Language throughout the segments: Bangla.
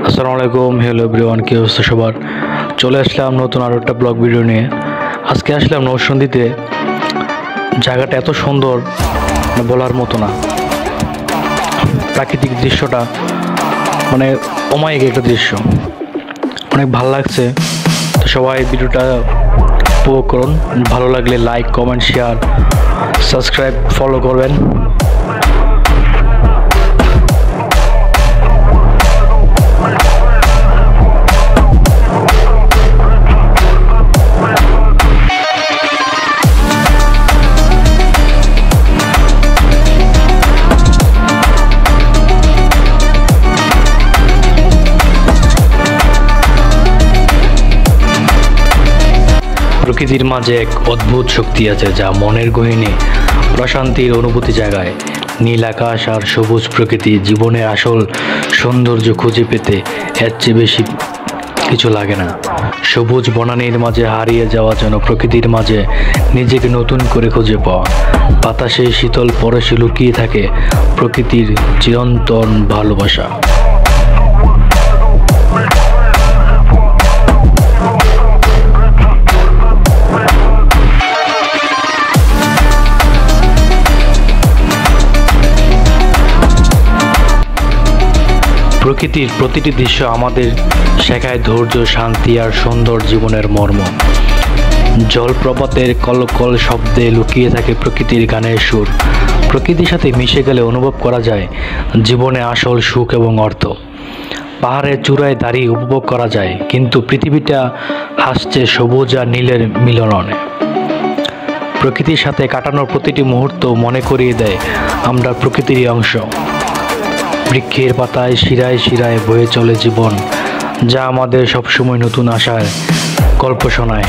আসসালামু আলাইকুম, হ্যালো এভরিওয়ান, কি অবস্থা সবার? চলে আসলাম নতুন আরও একটা ব্লগ ভিডিও নিয়ে। আজকে আসলাম নরসিংদীতে। জায়গাটা এত সুন্দর বলার মতো না। প্রাকৃতিক দৃশ্যটা মানে অমায়িক একটা দৃশ্য, অনেক ভালো লাগছে। তো সবাই ভিডিওটা উপভোগ করুন। ভালো লাগলে like, comment, share, subscribe, follow করবেন। প্রকৃতির মাঝে এক অদ্ভুত শক্তি আছে যা মনের গহীনে প্রশান্তির অনুভূতি জাগায়। নীল আকাশ আর সবুজ প্রকৃতি জীবনের আসল সৌন্দর্য খুঁজে পেতে এর চেয়ে বেশি কিছু লাগে না। সবুজ বনানীর মাঝে হারিয়ে যাওয়া যেন প্রকৃতির মাঝে নিজেকে নতুন করে খুঁজে পাওয়া। বাতাসে শীতল পরশে লুকিয়ে থাকে প্রকৃতির চিরন্তন ভালোবাসা। প্রকৃতির প্রতিটি দৃশ্য আমাদের শেখায় ধৈর্য, শান্তি আর সুন্দর জীবনের মর্ম। জলপ্রপাতের কলকল শব্দে লুকিয়ে থাকে প্রকৃতির গানের সুর। প্রকৃতির সাথে মিশে গেলে অনুভব করা যায় জীবনে আসল সুখ এবং অর্থ। পাহাড়ের চূড়ায় দাঁড়িয়ে উপভোগ করা যায়, কিন্তু পৃথিবীটা হাসছে সবুজ আর নীলের মিলনে। প্রকৃতির সাথে কাটানোর প্রতিটি মুহূর্ত মনে করিয়ে দেয় আমরা প্রকৃতিরই অংশ। বৃক্ষের পাতায় শিরায় শিরায় বয়ে চলে জীবন, যা আমাদের সবসময় নতুন আশার গল্প শোনায়।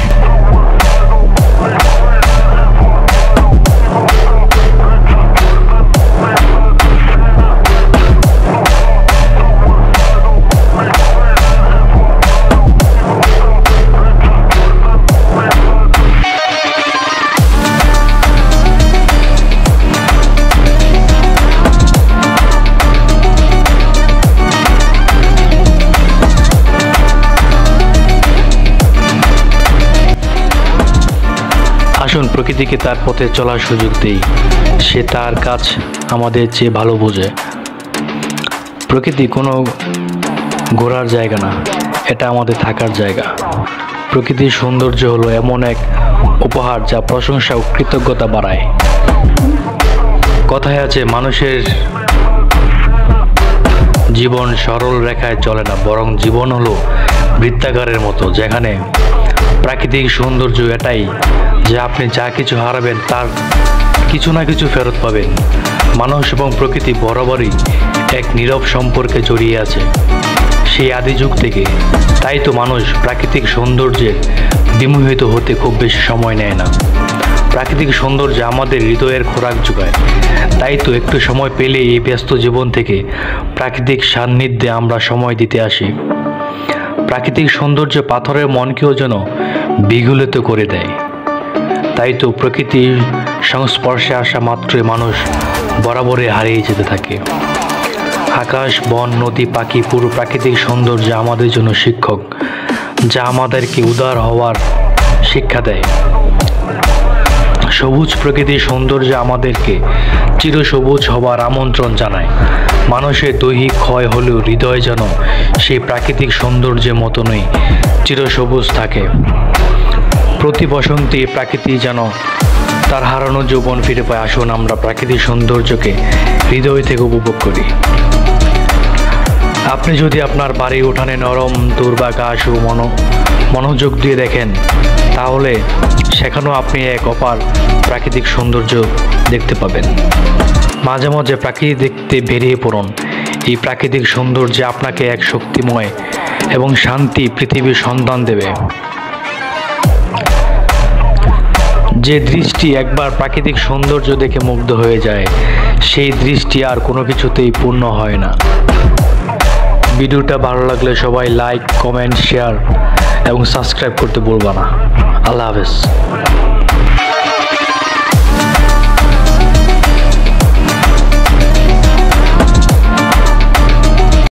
আসুন প্রকৃতিকে তার পথে চলার সুযোগ দেই। সে তার কাজ আমাদের চেয়ে ভালো বোঝে। প্রকৃতি কোনো ঘোরার জায়গা না, এটা আমাদের থাকার জায়গা। প্রকৃতির সৌন্দর্য হলো এমন এক উপহার যা প্রশংসা ও কৃতজ্ঞতা বাড়ায়। কথায় আছে, মানুষের জীবন সরল রেখায় চলে না, বরং জীবন হলো বৃত্তাকারের মতো, যেখানে প্রাকৃতিক সৌন্দর্য এটাই যে আপনি যা কিছু হারাবেন তার কিছু না কিছু ফেরত পাবেন। মানুষ এবং প্রকৃতি বরাবরই এক নীরব সম্পর্কে জড়িয়ে আছে, সেই আদি যুগ থেকে। তাই তো মানুষ প্রাকৃতিক সৌন্দর্যে বিমোহিত হতে খুব বেশি সময় নেয় না। প্রাকৃতিক সৌন্দর্য আমাদের হৃদয়ের খোরাক যোগায়। তাই তো একটু সময় পেলে এই ব্যস্ত জীবন থেকে প্রাকৃতিক সান্নিধ্যে আমরা সময় দিতে আসি। প্রাকৃতিক সৌন্দর্য পাথরের মনকেও যেন বিগলিত করে দেয়। তাই তো প্রকৃতির সংস্পর্শে আসা মাত্রই মানুষ বরাবরই হারিয়ে যেতে থাকে। আকাশ, বন, নদী, পাখি, পুরো প্রাকৃতিক সৌন্দর্য আমাদের জন্য শিক্ষক, যা আমাদেরকে উদার হওয়ার শিক্ষা দেয়। সবুজ প্রকৃতির সৌন্দর্য আমাদেরকে চিরসবুজ হবার আমন্ত্রণ জানায়। মানুষের দৈহিক ক্ষয় হলেও হৃদয় যেন সেই প্রাকৃতিক সৌন্দর্যের মতনই চিরসবুজ থাকে। প্রতি বসন্তে প্রকৃতি যেন তার হারানো যৌবন ফিরে পায়। আসুন আমরা প্রাকৃতিক সৌন্দর্যকে হৃদয় থেকে উপভোগ করি। আপনি যদি আপনার বাড়ির উঠানে নরম দুর্বাঘাস ও মনোযোগ দিয়ে দেখেন, তাহলে সেখানেও আপনি এক অপার প্রাকৃতিক সৌন্দর্য দেখতে পাবেন। মাঝে মাঝে প্রাকৃতি দেখতে বেরিয়ে পড়ুন। এই প্রাকৃতিক সৌন্দর্য আপনাকে এক শক্তিময় এবং শান্তি পৃথিবীর সন্ধান দেবে। যে দৃষ্টি একবার প্রাকৃতিক সৌন্দর্য দেখে মুগ্ধ হয়ে যায়, সেই দৃষ্টি আর কোনো কিছুতেই পূর্ণ হয় না। ভিডিওটা ভালো লাগলে সবাই লাইক, কমেন্ট, শেয়ার এবং সাবস্ক্রাইব করতে ভুলবা না। আল্লাহ হাফেজ।